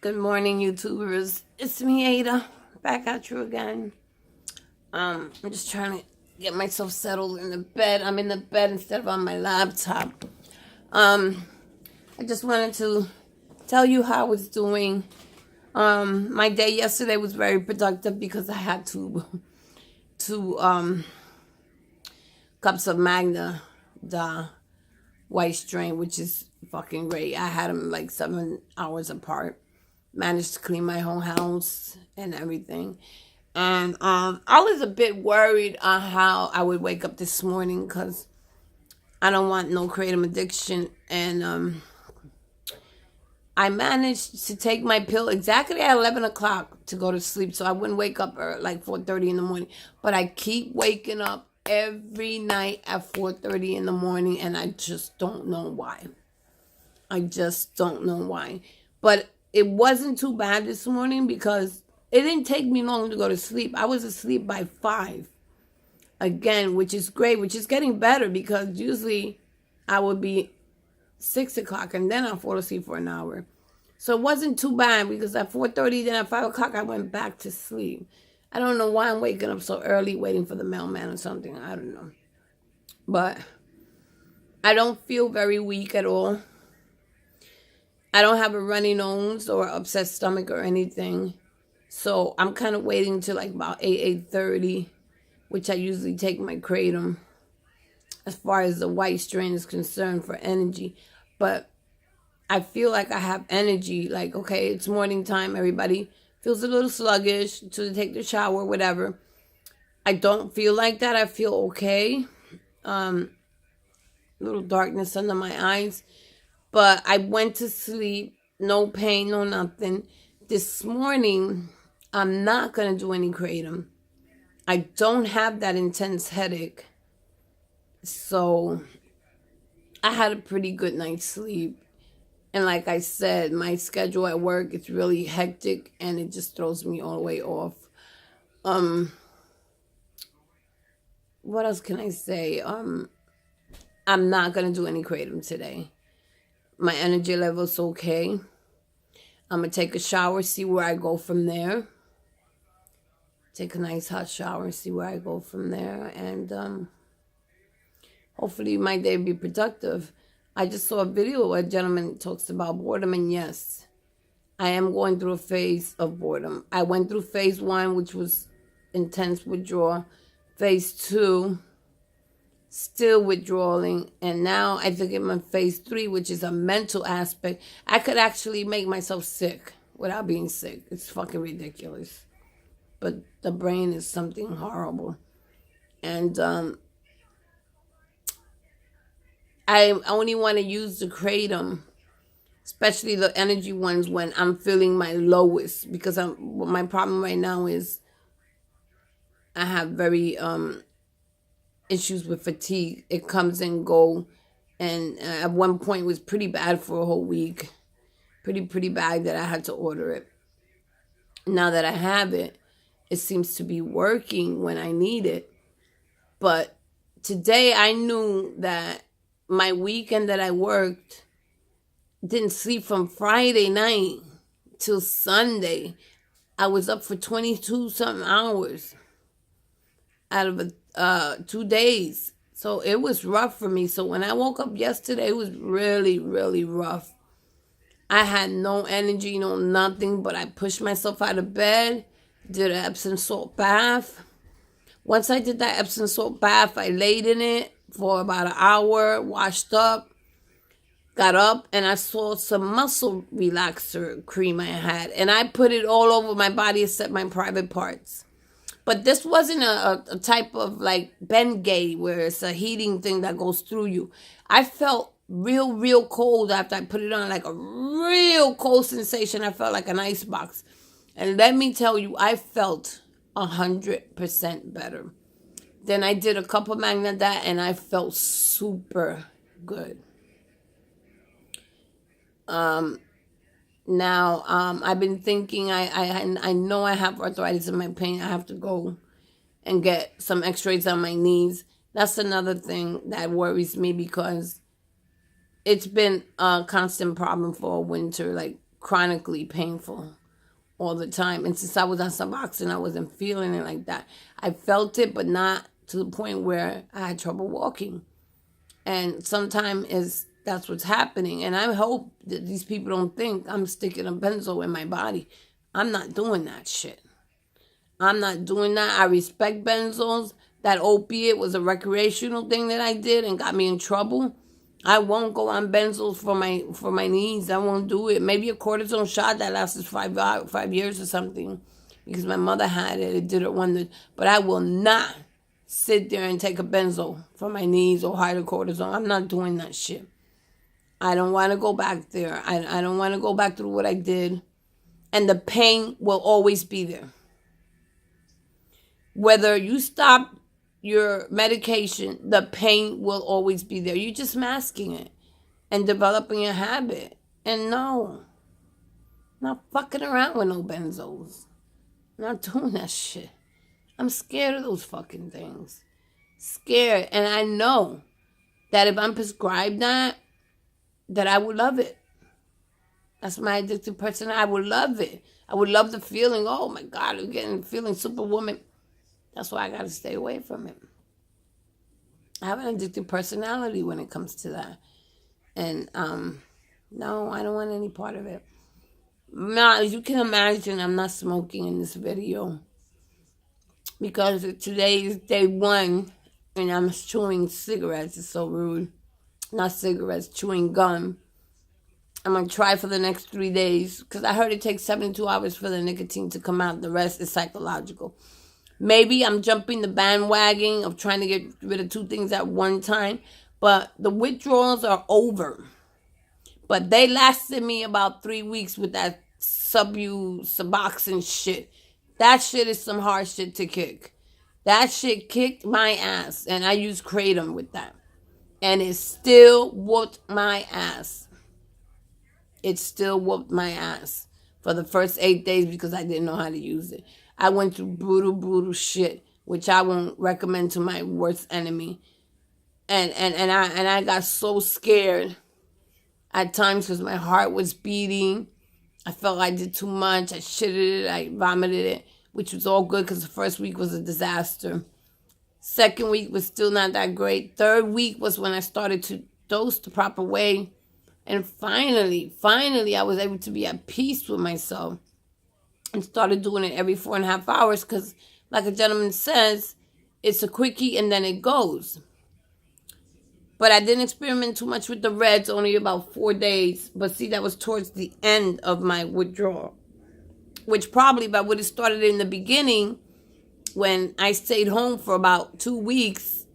Good morning, YouTubers. It's me, Ada. Back at you again. I'm just trying to get myself settled in the bed. I'm in the bed instead of on my laptop. I just wanted to tell you how I was doing. My day yesterday was very productive because I had two cups of Magna, the white strain, which is fucking great. I had them like 7 hours apart. Managed to clean my whole house and everything. And I was a bit worried on how I would wake up this morning because I don't want no kratom addiction. And I managed to take my pill exactly at 11 o'clock to go to sleep, so I wouldn't wake up at like 4:30 in the morning. But I keep waking up every night at 4:30 in the morning, and I just don't know why. I just don't know why. But it wasn't too bad this morning because it didn't take me long to go to sleep. I was asleep by 5 again, which is great, which is getting better because usually I would be 6 o'clock and then I'll fall asleep for an hour. So it wasn't too bad because at 4:30, then at 5 o'clock, I went back to sleep. I don't know why I'm waking up so early waiting for the mailman or something. I don't know. But I don't feel very weak at all. I don't have a runny nose or upset stomach or anything. So I'm kind of waiting till like about 8:30, which I usually take my kratom as far as the white strain is concerned for energy. But I feel like I have energy. Like, okay, it's morning time. Everybody feels a little sluggish to take the shower, whatever. I don't feel like that. I feel okay. Little darkness under my eyes. But I went to sleep, no pain, no nothing. This morning, I'm not going to do any kratom. I don't have that intense headache. So I had a pretty good night's sleep. And like I said, my schedule at work is really hectic and it just throws me all the way off. What else can I say? I'm not going to do any kratom today. My energy level's okay. I'm going to take a shower, see where I go from there. Take a nice hot shower, see where I go from there. And hopefully my day will be productive. I just saw a video where a gentleman talks about boredom. And yes, I am going through a phase of boredom. I went through phase 1, which was intense withdrawal. Phase 2, still withdrawing, and now I think I'm in phase 3, which is a mental aspect. I could actually make myself sick without being sick. It's fucking ridiculous. But the brain is something horrible. And I only want to use the kratom, especially the energy ones, when I'm feeling my lowest, because my problem right now is I have very issues with fatigue. It comes and go, and at one point it was pretty bad for a whole week. Pretty bad that I had to order it. Now that I have it, it seems to be working when I need it. But today I knew that my weekend that I worked, didn't sleep from Friday night till Sunday. I was up for 22 something hours out of 2 days. So it was rough for me. So when I woke up yesterday, it was really, really rough. I had no energy, no nothing, but I pushed myself out of bed, did an Epsom salt bath. Once I did that Epsom salt bath, I laid in it for about an hour, washed up, got up, and I saw some muscle relaxer cream I had, and I put it all over my body except my private parts. But this wasn't a type of like Bengay where it's a heating thing that goes through you. I felt real cold after I put it on, like a real cold sensation. I felt like an ice box. And let me tell you, I felt 100% better. Then I did a couple of Magna that, and I felt super good. Now, I've been thinking, I know I have arthritis in my pain. I have to go and get some x-rays on my knees. That's another thing that worries me because it's been a constant problem for winter, like chronically painful all the time. And since I was on Suboxone, I wasn't feeling it like that. I felt it, but not to the point where I had trouble walking. And sometimes that's what's happening. And I hope that these people don't think I'm sticking a benzo in my body. I'm not doing that shit. I'm not doing that. I respect benzos. That opiate was a recreational thing that I did and got me in trouble. I won't go on benzos for my needs. I won't do it. Maybe a cortisone shot that lasted 5 years or something, because my mother had it. It did her wonders. But I will not sit there and take a benzo for my needs or hydrocortisone. I'm not doing that shit. I don't want to go back there. I don't want to go back through what I did. And the pain will always be there. Whether you stop your medication, the pain will always be there. You're just masking it and developing a habit. And no, not fucking around with no benzos. Not doing that shit. I'm scared of those fucking things. Scared. And I know that if I'm prescribed that I would love it. That's my addictive person. I would love it. I would love the feeling. Oh my God, I'm getting feeling superwoman. That's why I got to stay away from it. I have an addictive personality when it comes to that. And no, I don't want any part of it. Now, as you can imagine, I'm not smoking in this video, because today is day 1 and I'm chewing cigarettes. It's so rude. Not cigarettes, chewing gum. I'm going to try for the next 3 days, because I heard it takes 72 hours for the nicotine to come out. The rest is psychological. Maybe I'm jumping the bandwagon of trying to get rid of 2 things at one time. But the withdrawals are over. But they lasted me about 3 weeks with that Suboxone shit. That shit is some hard shit to kick. That shit kicked my ass. And I used Kratom with that. And it still whooped my ass. It still whooped my ass for the first 8 days, because I didn't know how to use it. I went through brutal shit, which I won't recommend to my worst enemy. And I got so scared at times, because my heart was beating. I felt I did too much. I shitted it. I vomited it, which was all good, because the first week was a disaster. Second week was still not that great. Third week was when I started to dose the proper way. And finally, I was able to be at peace with myself. And started doing it every 4.5 hours, because, like a gentleman says, it's a quickie and then it goes. But I didn't experiment too much with the reds, only about 4 days. But see, that was towards the end of my withdrawal, which probably if I would have started in the beginning, when I stayed home for about 2 weeks,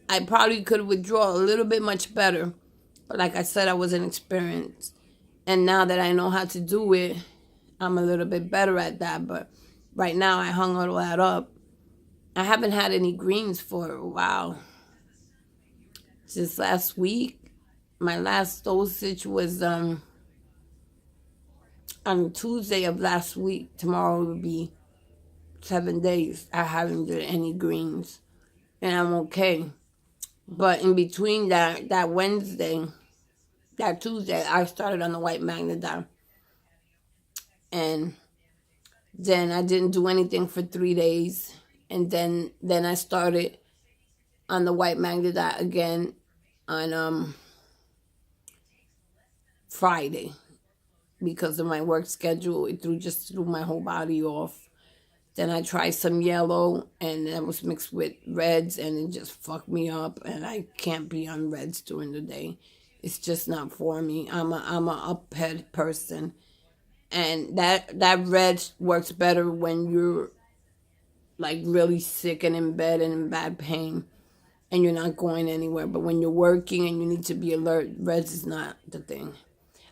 I probably could withdraw a little bit much better. But like I said, I wasn't experienced. And now that I know how to do it, I'm a little bit better at that. But right now, I hung all that up. I haven't had any greens for a while. Since last week, my last dosage was on Tuesday of last week. Tomorrow will be 7 days. I haven't did any greens. And I'm okay. But in between that Wednesday, that Tuesday, I started on the white magnetide. And then I didn't do anything for 3 days. And then I started on the white magnetide again on Friday. Because of my work schedule, it threw my whole body off. Then I tried some yellow, and that was mixed with reds, and it just fucked me up. And I can't be on reds during the day. It's just not for me. I'm a up-head person. And that red works better when you're like really sick and in bed and in bad pain and you're not going anywhere. But when you're working and you need to be alert, reds is not the thing.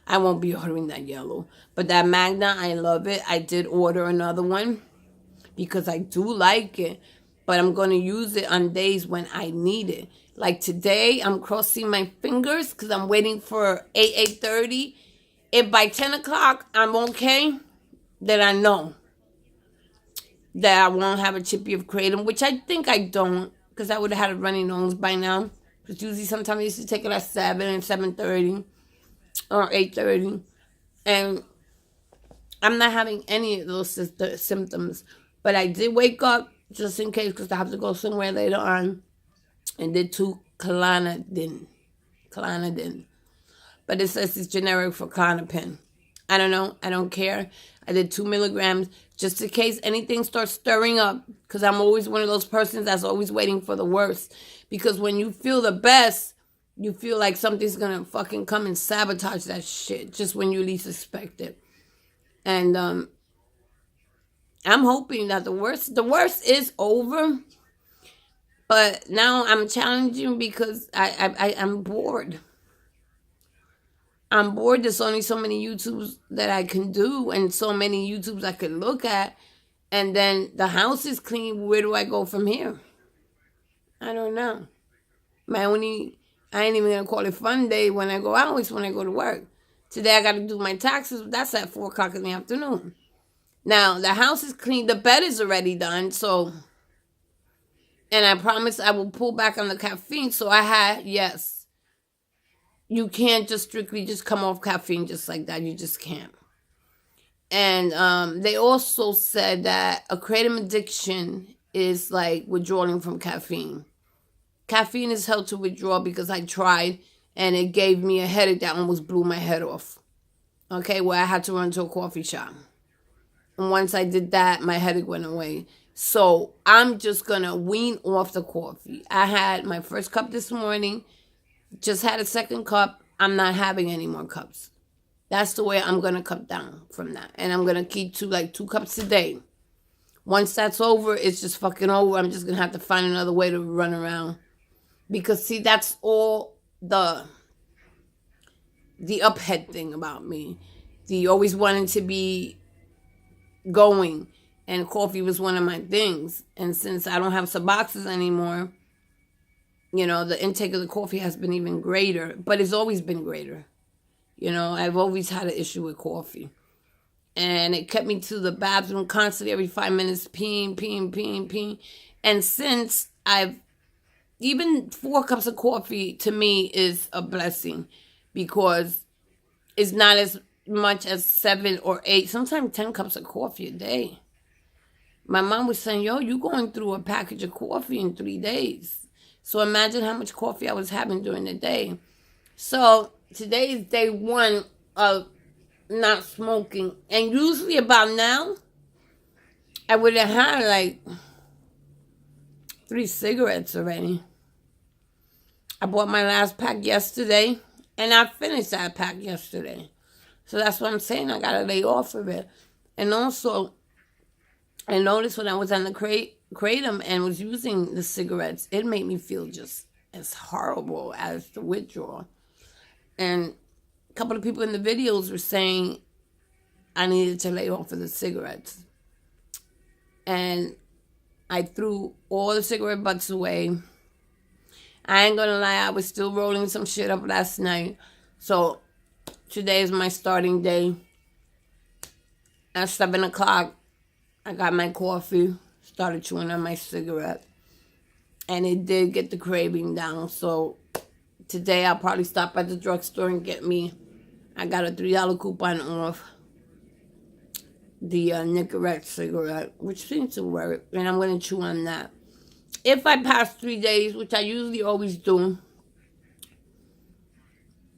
I won't be ordering that yellow. But that Magna, I love it. I did order another one because I do like it. But I'm going to use it on days when I need it. Like today, I'm crossing my fingers because I'm waiting for 8:30. If by 10 o'clock I'm okay, then I know that I won't have a chippy of kratom, which I think I don't, because I would have had a runny nose by now. Because usually sometimes I used to take it at 7 and 7:30 or 8:30. And I'm not having any of those symptoms. But I did wake up just in case because I have to go somewhere later on and did 2 Clonidine. But it says it's generic for Clonopin. I don't know. I don't care. I did 2 milligrams just in case anything starts stirring up, because I'm always one of those persons that's always waiting for the worst. Because when you feel the best, you feel like something's going to fucking come and sabotage that shit just when you least expect it. And I'm hoping that the worst is over. But now I'm challenging because I'm bored. I'm bored. There's only so many YouTubes that I can do and so many YouTubes I can look at. And then the house is clean. Where do I go from here? I don't know. I ain't even going to call it fun day when I go out. It's when I go to work. Today I got to do my taxes. That's at 4 o'clock in the afternoon. Now, the house is clean. The bed is already done. So, and I promise I will pull back on the caffeine. So yes. You can't just strictly just come off caffeine just like that. You just can't. And they also said that a kratom addiction is like withdrawing from caffeine. Caffeine is held to withdraw because I tried and it gave me a headache that almost blew my head off. Okay, where I had to run to a coffee shop. And once I did that, my headache went away. So I'm just going to wean off the coffee. I had my first cup this morning. Just had a second cup. I'm not having any more cups. That's the way I'm going to cut down from that. And I'm going to keep 2 cups a day. Once that's over, it's just fucking over. I'm just going to have to find another way to run around. Because, see, that's all the uphead thing about me. The always wanting to be going. And coffee was one of my things. And since I don't have Suboxone anymore, you know, the intake of the coffee has been even greater, but it's always been greater. You know, I've always had an issue with coffee. And it kept me to the bathroom constantly every 5 minutes, peeing. And since even 4 cups of coffee to me is a blessing because it's not as much as 7 or 8, sometimes 10 cups of coffee a day. My mom was saying, yo, you going through a package of coffee in 3 days. So imagine how much coffee I was having during the day. So today is day 1 of not smoking. And usually about now, I would have had like 3 cigarettes already. I bought my last pack yesterday. And I finished that pack yesterday. So that's what I'm saying. I got to lay off of it. And also, I noticed when I was on the Kratom and was using the cigarettes, it made me feel just as horrible as the withdrawal. And a couple of people in the videos were saying I needed to lay off of the cigarettes. And I threw all the cigarette butts away. I ain't gonna lie, I was still rolling some shit up last night. So today is my starting day. At 7 o'clock, I got my coffee. Started chewing on my cigarette. And it did get the craving down. So today I'll probably stop at the drugstore and get me. I got a $3 coupon off the Nicorette cigarette, which seems to work. And I'm going to chew on that. If I pass 3 days, which I usually always do,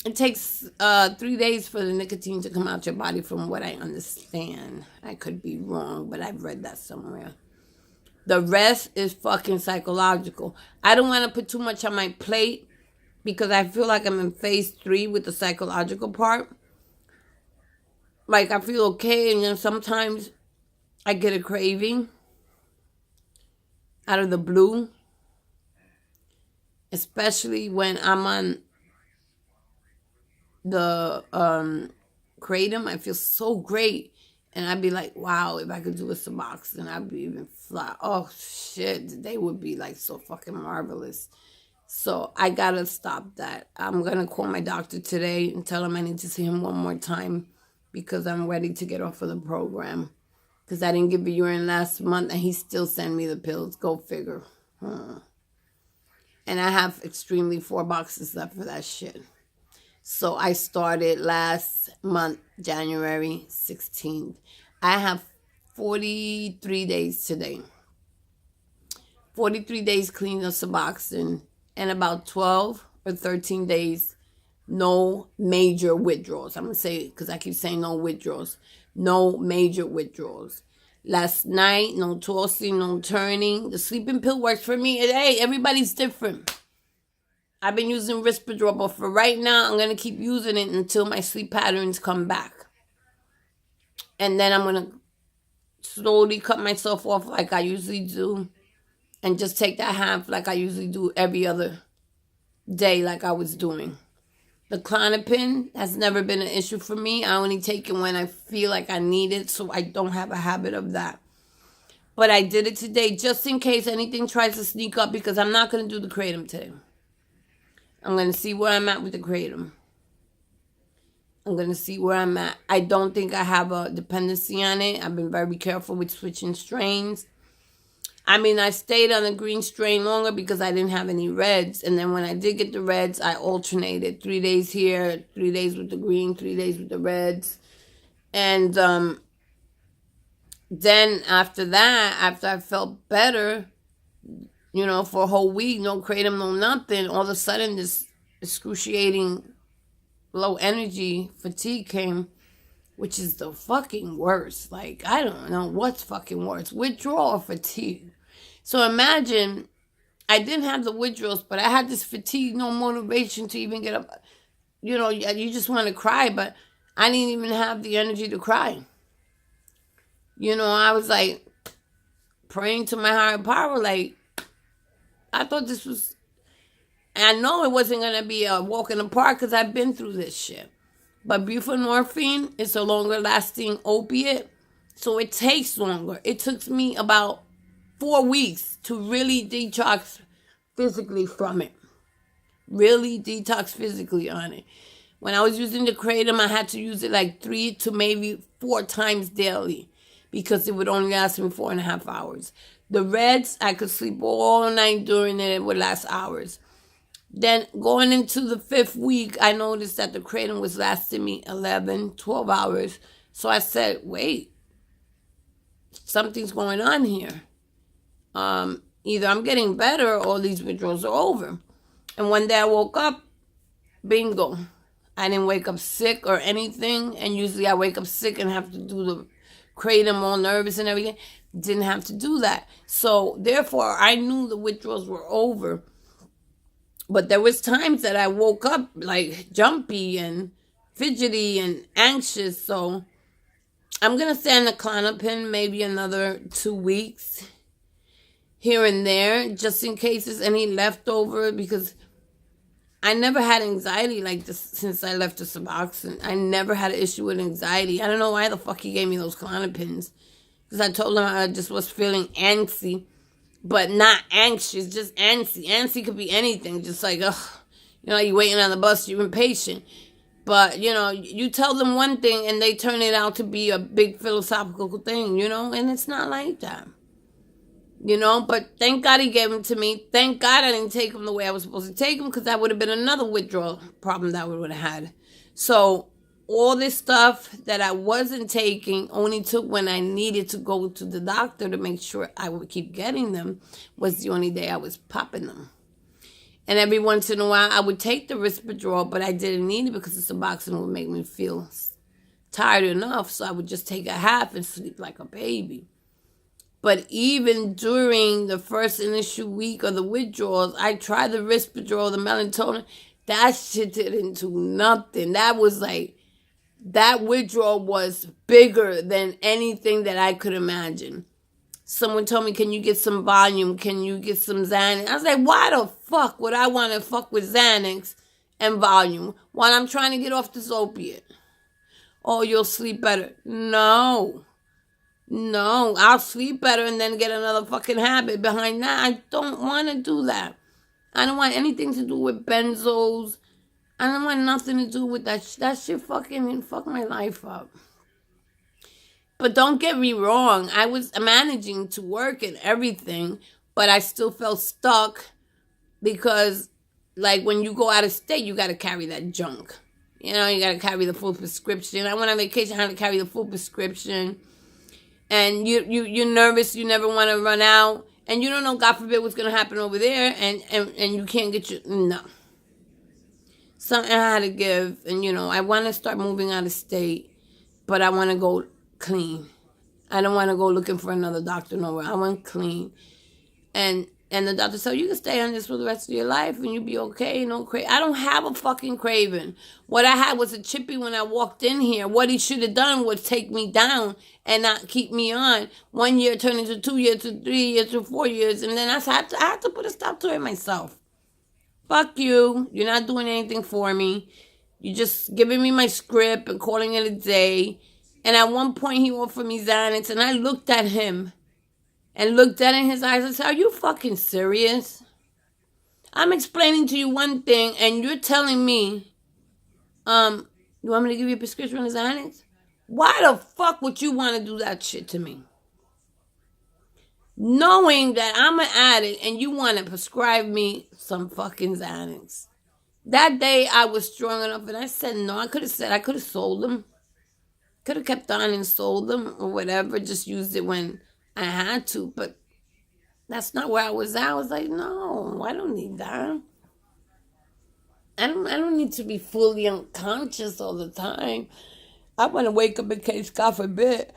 it takes 3 days for the nicotine to come out your body from what I understand. I could be wrong, but I've read that somewhere. The rest is fucking psychological. I don't want to put too much on my plate because I feel like I'm in phase 3 with the psychological part. Like, I feel okay, and then sometimes I get a craving out of the blue. Especially when I'm on the Kratom. I feel so great. And I'd be like, wow, if I could do a Suboxone, I'd be even fly. Oh, shit. They would be, like, so fucking marvelous. So I got to stop that. I'm going to call my doctor today and tell him I need to see him one more time because I'm ready to get off of the program. Because I didn't give a urine last month, and he still sent me the pills. Go figure. And I have extremely 4 boxes left for that shit. So I started last month, January 16th. I have 43 days today. 43 days clean of Suboxone and about 12 or 13 days no major withdrawals. I'm going to say, because I keep saying no withdrawals. No major withdrawals. Last night, no tossing, no turning. The sleeping pill works for me. Hey, everybody's different. I've been using Risperdal, but for right now, I'm going to keep using it until my sleep patterns come back. And then I'm going to slowly cut myself off like I usually do. And just take that half like I usually do every other day like I was doing. The Klonopin has never been an issue for me. I only take it when I feel like I need it, so I don't have a habit of that. But I did it today just in case anything tries to sneak up because I'm not going to do the Kratom today. I'm going to see where I'm at with the Kratom. I'm going to see where I'm at. I don't think I have a dependency on it. I've been very careful with switching strains. I mean, I stayed on the green strain longer because I didn't have any reds. And then when I did get the reds, I alternated 3 days here, 3 days with the green, 3 days with the reds. And then after that, after I felt better, you know, for a whole week, no Kratom, no nothing, all of a sudden this excruciating low energy fatigue came, which is the fucking worst. Like, I don't know what's fucking worse, withdrawal or fatigue. So imagine, I didn't have the withdrawals, but I had this fatigue, no motivation to even get up. You know, you just want to cry, but I didn't even have the energy to cry. You know, I was like praying to my higher power, like, I thought this was, I know it wasn't going to be a walk in the park because I've been through this shit. But buprenorphine is a longer lasting opiate, so it takes longer. It took me about 4 weeks to really detox physically from it. Really detox physically on it. When I was using the Kratom, I had to use it like 3 to maybe 4 times daily because it would only last me 4.5 hours. The reds, I could sleep all night during it. It would last hours. Then going into the 5th week, I noticed that the Kratom was lasting me 11, 12 hours. So I said, wait, something's going on here. Either I'm getting better or these withdrawals are over. And one day I woke up, bingo. I didn't wake up sick or anything. And usually I wake up sick and have to do the Kratom, all nervous and everything. Didn't have to do that. So therefore, I knew the withdrawals were over. But there was times that I woke up like jumpy and fidgety and anxious. So I'm going to stay on the Klonopin maybe another 2 weeks here and there, just in case there's any leftover, because I never had anxiety like this since I left the Suboxone. I never had an issue with anxiety. I don't know why the fuck he gave me those Klonopins, because I told him I just was feeling antsy. But not anxious, just antsy. Antsy could be anything, just like, ugh, you know, you're waiting on the bus, you're impatient. But, you know, you tell them one thing and they turn it out to be a big philosophical thing, you know, and it's not like that. You know, but thank God he gave them to me. Thank God I didn't take them the way I was supposed to take them, because that would have been another withdrawal problem that we would have had. So all this stuff that I wasn't taking only took when I needed to go to the doctor to make sure I would keep getting them, was the only day I was popping them. And every once in a while I would take the Risperdal, but I didn't need it because the Suboxone would make me feel tired enough, so I would just take a half and sleep like a baby. But even during the first initial week of the withdrawals, I tried the Risperdal, the melatonin. That shit didn't do nothing. That was like, that withdrawal was bigger than anything that I could imagine. Someone told me, can you get some volume? Can you get some Xanax? I was like, why the fuck would I want to fuck with Xanax and volume while I'm trying to get off this opiate? Oh, you'll sleep better. No, I'll sleep better and then get another fucking habit behind that. I don't want to do that. I don't want anything to do with benzos. I don't want nothing to do with that. That shit fucking fuck my life up. But don't get me wrong. I was managing to work and everything, but I still felt stuck because, like, when you go out of state, you got to carry that junk. You know, you got to carry the full prescription. I went on vacation, I had to carry the full prescription. And you're nervous, you never want to run out. And you don't know, God forbid, what's going to happen over there. And you can't get your... No. Something I had to give. And, you know, I want to start moving out of state. But I want to go clean. I don't want to go looking for another doctor nowhere. I want clean. And the doctor said, you can stay on this for the rest of your life and you'll be okay. No I don't have a fucking craving. What I had was a chippy when I walked in here. What he should have done was take me down and not keep me on. 1 year turned into 2 years to 3 years to 4 years. And then I had to put a stop to it myself. Fuck you. You're not doing anything for me. You're just giving me my script and calling it a day. And at one point he offered me Xanax and I looked at him. And looked dead in his eyes and said, are you fucking serious? I'm explaining to you one thing and you're telling me, you want me to give you a prescription of Xanax? Why the fuck would you want to do that shit to me? Knowing that I'm an addict and you want to prescribe me some fucking Xanax. That day I was strong enough and I said no. I could have sold them. Could have kept on and sold them or whatever. Just used it when I had to, but that's not where I was at. I was like, no, I don't need that. I don't need to be fully unconscious all the time. I want to wake up in case, God forbid,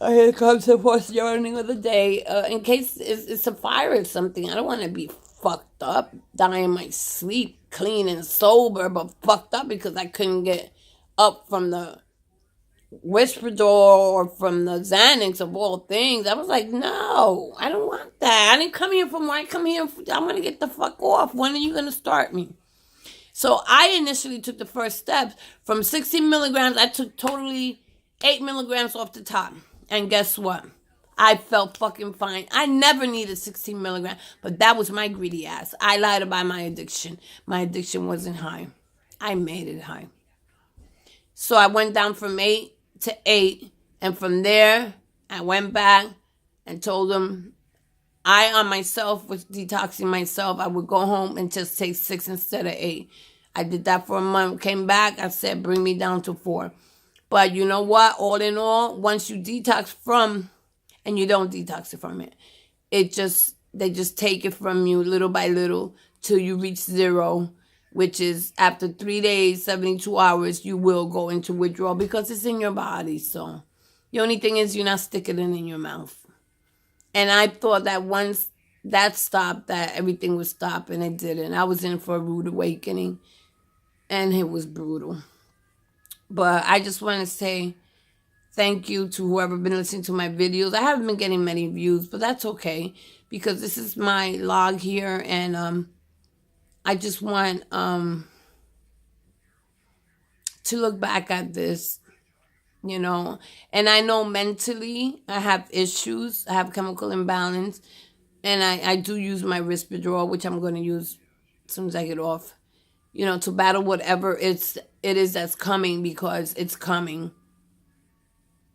here comes the first yearning of the day, in case it's a fire or something. I don't want to be fucked up, dying in my sleep, clean and sober, but fucked up because I couldn't get up from the Whisperador or from the Xanax of all things. I was like, no, I don't want that. I didn't come here for more. I come here, I'm going to get the fuck off. When are you going to start me? So I initially took the first steps. From 16 milligrams, I took totally 8 milligrams off the top. And guess what? I felt fucking fine. I never needed 16 milligrams, but that was my greedy ass. I lied about my addiction. My addiction wasn't high. I made it high. So I went down from 8 to 8, and from there I went back and told them I on myself was detoxing myself. I would go home and just take 6 instead of 8. I did that for a month, came back, I said bring me down to 4. But you know what, all in all, once you detox from, and you don't detox it from it, they just take it from you little by little till you reach 0. Which is after 3 days, 72 hours, you will go into withdrawal because it's in your body. So the only thing is you're not sticking it in your mouth. And I thought that once that stopped, that everything would stop, and it didn't. I was in for a rude awakening, and it was brutal. But I just want to say thank you to whoever been listening to my videos. I haven't been getting many views, but that's okay because this is my log here, and I just want to look back at this, you know. And I know mentally I have issues. I have chemical imbalance. And I do use my Risperdal, which I'm going to use as soon as I get off, you know, to battle whatever it is that's coming, because it's coming.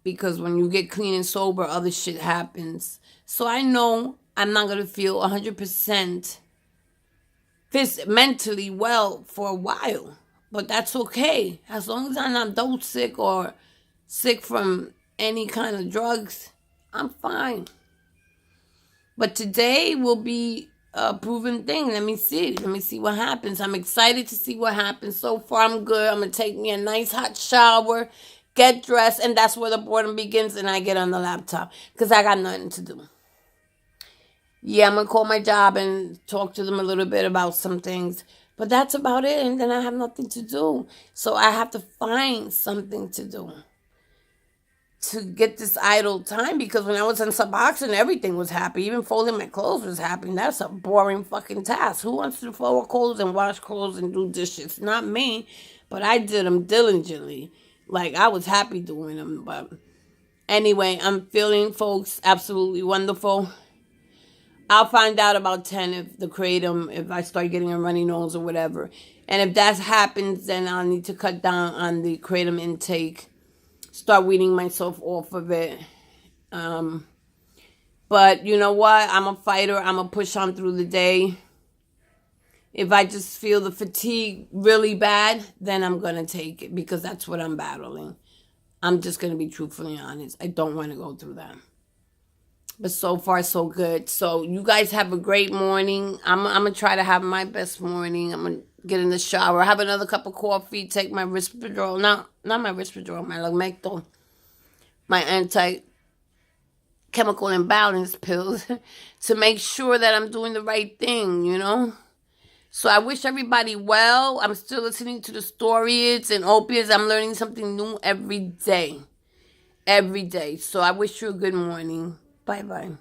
Because when you get clean and sober, other shit happens. So I know I'm not going to feel 100% mentally well for a while, but that's okay as long as I'm not dope sick or sick from any kind of drugs. I'm fine. But today will be a proven thing. Let me see what happens. I'm excited to see what happens. So far I'm good. I'm gonna take me a nice hot shower, get dressed, and that's where the boredom begins, and I get on the laptop because I got nothing to do. Yeah, I'm going to call my job and talk to them a little bit about some things. But that's about it. And then I have nothing to do. So I have to find something to do to get this idle time. Because when I was in Suboxone, everything was happy. Even folding my clothes was happy. That's a boring fucking task. Who wants to fold clothes and wash clothes and do dishes? Not me. But I did them diligently. Like, I was happy doing them. But anyway, I'm feeling, folks, absolutely wonderful. I'll find out about 10 if the Kratom, if I start getting a runny nose or whatever. And if that happens, then I'll need to cut down on the Kratom intake. Start weaning myself off of it. But you know what? I'm a fighter. I'm going to push on through the day. If I just feel the fatigue really bad, then I'm going to take it because that's what I'm battling. I'm just going to be truthfully honest. I don't want to go through that. But so far, so good. So you guys have a great morning. I'm going to try to have my best morning. I'm going to get in the shower, have another cup of coffee, take my Risperdal. Not my Risperdal, my Lamictal. My anti-chemical imbalance pills to make sure that I'm doing the right thing, you know? So I wish everybody well. I'm still listening to the stories and opiates. I'm learning something new every day. Every day. So I wish you a good morning. Bye-bye.